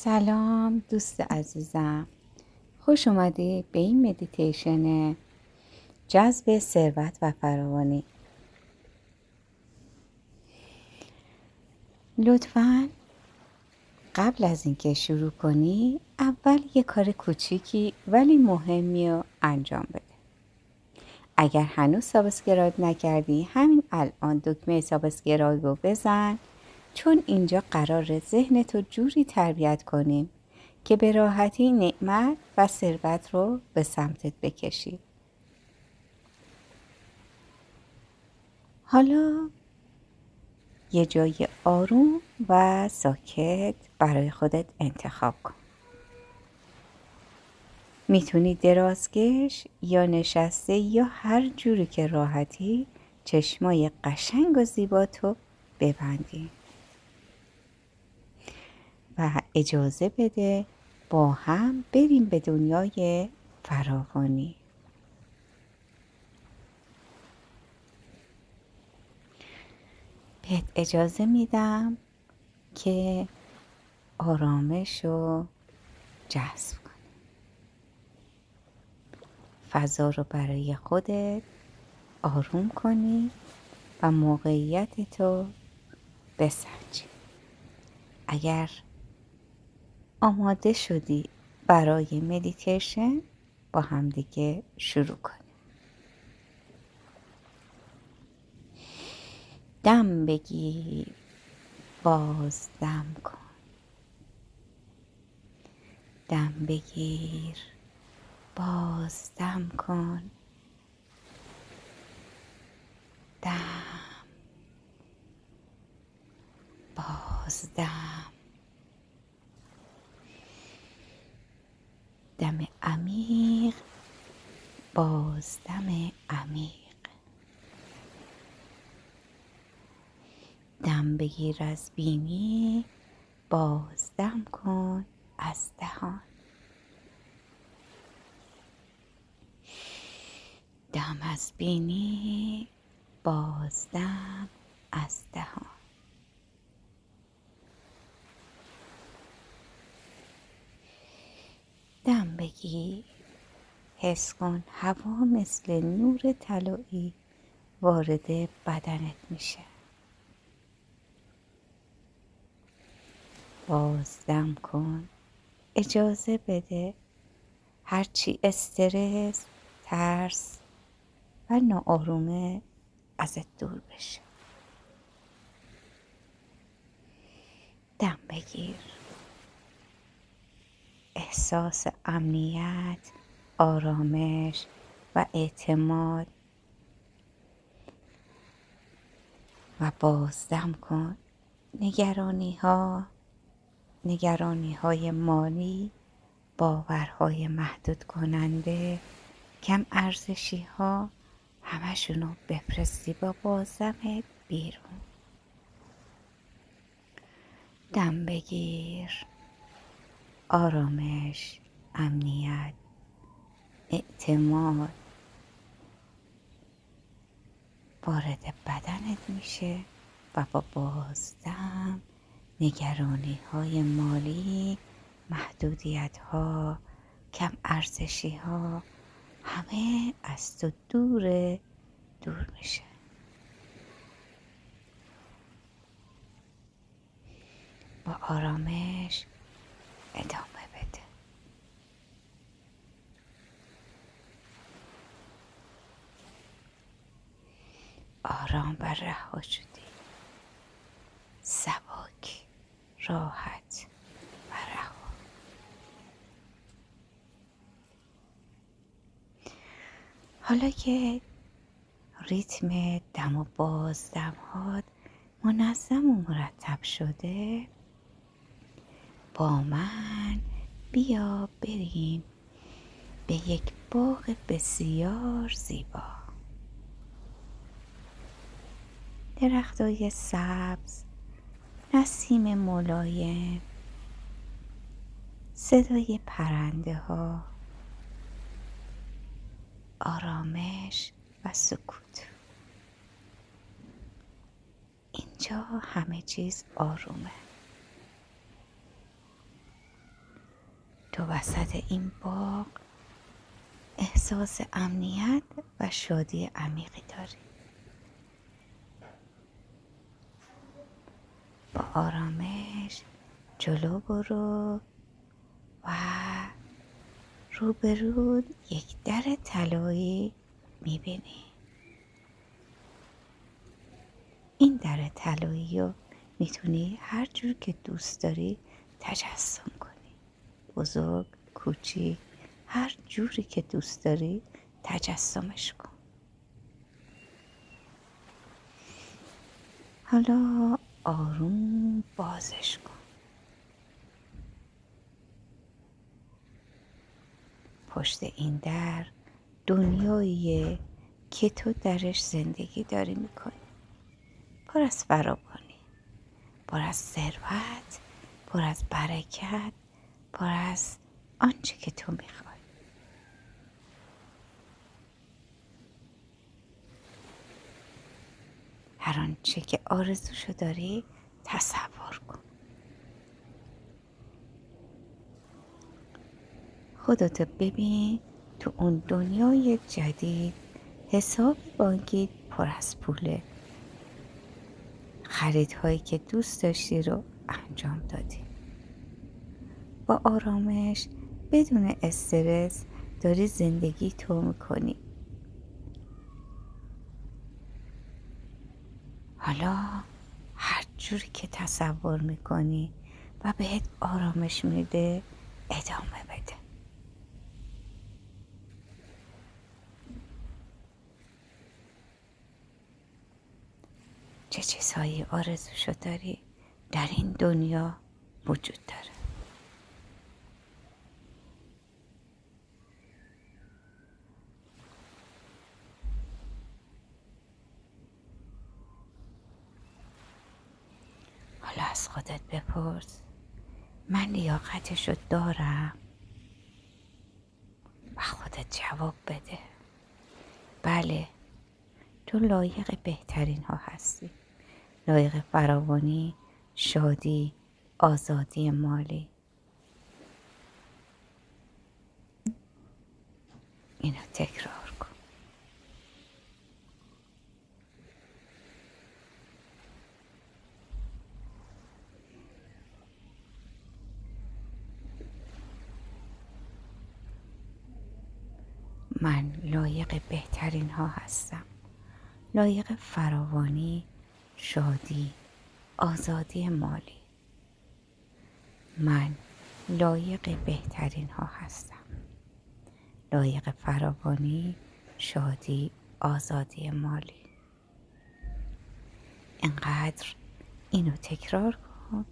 سلام دوست عزیزم، خوش اومدی به این مدیتیشن جذب ثروت و فراوانی. لطفاً قبل از اینکه شروع کنی اول یه کار کوچیکی ولی مهمی رو انجام بده. اگر هنوز سابسکرایب نکردی همین الان دکمه سابسکرایب رو بزن، چون اینجا قراره ذهنتو جوری تربیت کنیم که به راحتی نعمت و ثروت رو به سمتت بکشی. حالا یه جای آروم و ساکت برای خودت انتخاب کن. میتونی درازکش یا نشسته یا هر جوری که راحتی چشمای قشنگ و زیباتو ببندی و اجازه بده با هم بریم به دنیای فراوانی. بهت اجازه میدم که آرامش رو جذب کنی. فضا رو برای خودت آروم کنی و موقعیتتو بسنجی. اگر آماده شدی برای مدیتیشن با همدیگه شروع کنیم. دم بگیر، باز دم کن. دم بگیر، باز دم کن. دم، باز دم. دم عمیق، باز دم عمیق. دم بگیر از بینی، باز دم کن از دهان. دم از بینی، باز دم از دهان. دم بگیر، حس کن هوا مثل نور طلایی وارد بدنت میشه. باز دم کن، اجازه بده هرچی استرس، ترس و ناآرومه ازت دور بشه. دم بگیر، احساس امنیت، آرامش و اعتماد و بازدم کن نگرانی های مالی، باورهای محدود کننده، کم ارزشی ها، همشونو بفرستی با بازدمت بیرون. دم بگیر، آرامش، امنیت، اعتماد وارد بدنت میشه و با بازدم نگرانی های مالی، محدودیت ها، کم ارزشی ها همه از تو دور میشه. با آرامش ادامه بده. آرام و رها شدی، سبک، راحت و رها. حالا که ریتم دم و بازدم هات منظم و مرتب شده، با من بیا بریم به یک باغ بسیار زیبا. درختای سبز، نسیم ملایم، صدای پرنده ها، آرامش و سکوت. اینجا همه چیز آرومه. تو وسط این باغ احساس امنیت و شادی عمیقی داری. با آرامش جلو برو و روبرود یک در طلایی میبینی. این در طلایی رو میتونی هر جور که دوست داری تجسم کنی. بزرگ، کوچیک، هر جوری که دوست داری تجسمش کن. حالا آروم بازش کن. پشت این در دنیاییه که تو درش زندگی داری میکنی. پر از فراوانی، پر از ثروت، پر از برکت، پر از آنچه که تو میخوای. هر آنچه که آرزوشو داری تصور کن. خودتو ببین تو اون دنیای جدید. حساب بانکی پر از پوله. خریدهایی که دوست داشتی رو انجام دادی. با آرامش بدون استرس داری زندگی تو میکنی. حالا هر جوری که تصور میکنی و بهت آرامش میده ادامه بده. چه چیزهایی آرزوشو داری در این دنیا وجود داره. حالا از خودت بپرس من لیاقتشو دارم؟ و خودت جواب بده بله، تو لایق بهترین ها هستی. لایق فراوانی، شادی، آزادی مالی. اینو تکرار کن. من لایق بهترین ها هستم. لایق فراوانی، شادی، آزادی مالی. من لایق بهترین ها هستم. لایق فراوانی، شادی، آزادی مالی. اینقدر اینو تکرار کن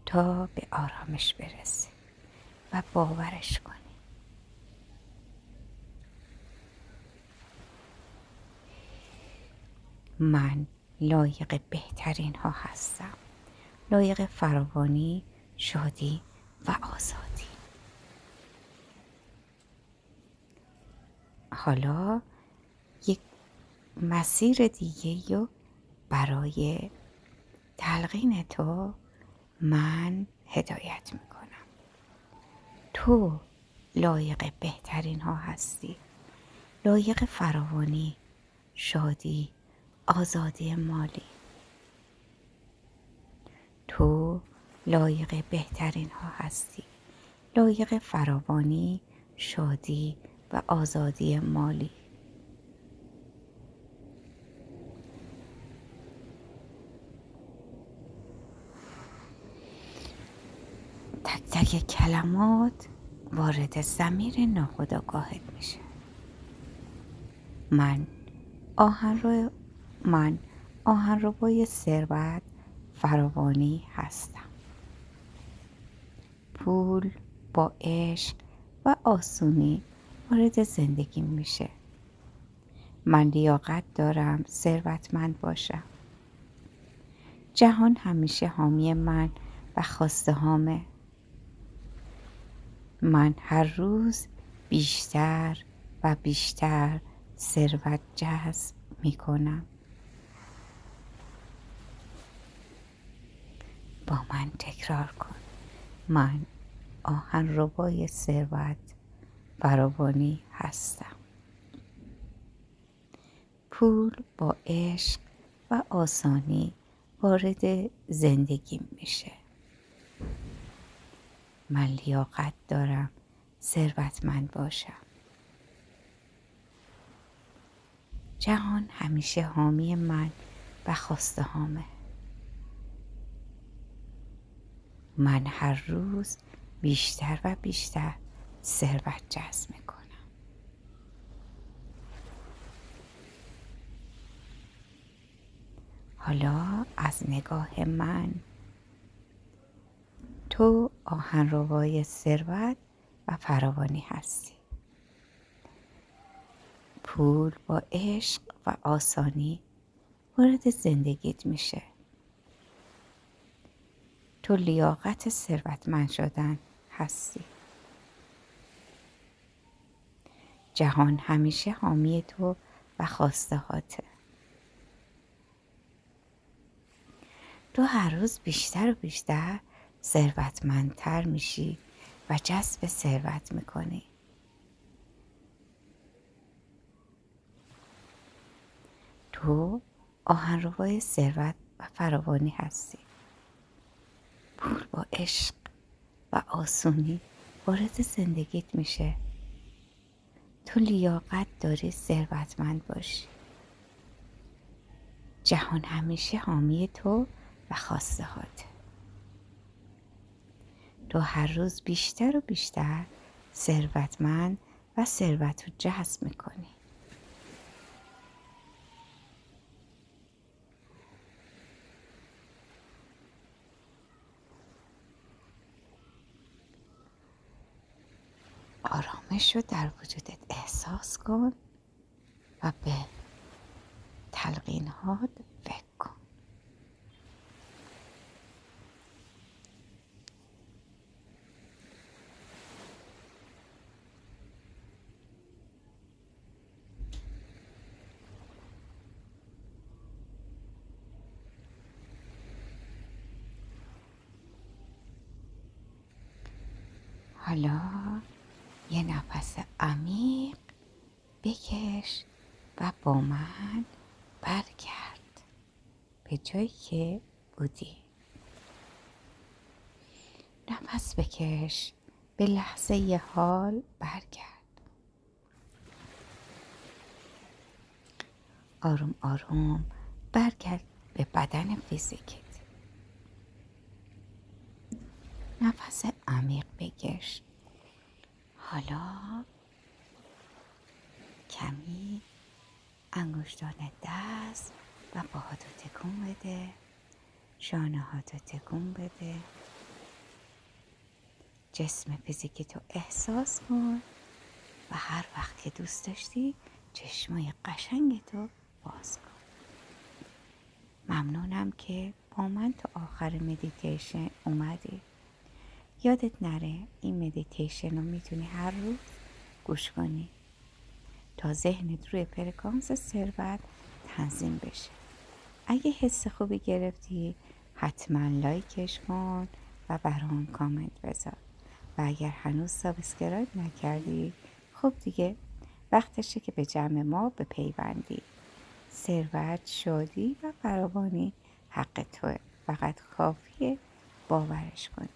تا به آرامش برسی و باورش کنی. من لایق بهترین ها هستم. لایق فراوانی، شادی و آزادی. حالا یک مسیر دیگه رو برای تلقین تو من هدایت میکنم. تو لایق بهترین ها هستی. لایق فراوانی، شادی، آزادی مالی. تو لایق بهترین ها هستی. لایق فراوانی، شادی و آزادی مالی. تک تک کلمات وارد ضمیر ناخودآگاهت میشه. من آهنربای ثروت فراوانی هستم. پول با عشق و آسونی وارد زندگی میشه. من لیاقت دارم ثروتمند باشم. جهان همیشه حامی من و خواسته هامه. من هر روز بیشتر و بیشتر ثروت جذب میکنم. با من تکرار کن. من آهنربای ثروت فراوانی هستم. پول با عشق و آسانی وارد زندگیم میشه. من لیاقت دارم ثروتمند باشم. جهان همیشه حامی من و خواسته هامه. من هر روز بیشتر و بیشتر ثروت جذب میکنم. حالا از نگاه من تو آهنربای ثروت و فراوانی هستی. پول با عشق و آسانی وارد زندگیت میشه. تو لیاقت ثروتمند شدن هستی. جهان همیشه حامی تو و خواسته هاته. تو هر روز بیشتر و بیشتر ثروتمندتر میشی و جذب ثروت میکنی. تو آهنربای ثروت و فراوانی هستی. پول با عشق و آسونی وارد زندگیت میشه. تو لیاقت داری ثروتمند باشی. جهان همیشه حامی تو و خواسته هاته. تو هر روز بیشتر و بیشتر ثروتمند و ثروت رو جذب میکنی. آرامش رو در وجودت احساس کن و به تلقینات فکر کن. حالا یه نفس عمیق بکش و با من برگرد به جایی که بودی. نفس بکش، به لحظه ی حال برگرد. آروم آروم برگرد به بدن فیزیکت. نفس عمیق بکش. حالا کمی انگشتان دست و پاهاتو تکون بده. شانه هاتو تکون بده. جسم فیزیکی تو احساس کن و هر وقت که دوست داشتی چشمای قشنگ تو باز کن. ممنونم که با من تا آخر مدیتیشن اومدی. یادت نره این مدیتیشن رو میتونی هر روز گوش کنی تا ذهنت روی فرکانس ثروت تنظیم بشه. اگه حس خوبی گرفتی حتما لایکش کن و برام کامنت بذار. و اگر هنوز سابسکرایب نکردی خب دیگه وقتشه که به جمع ما بپیوندی. ثروت، شادی و فراوانی حق توه. فقط کافیه باورش کنی.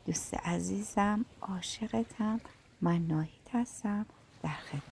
دوست عزیزم، عاشقتم. من ناهید هستم، در خدمت.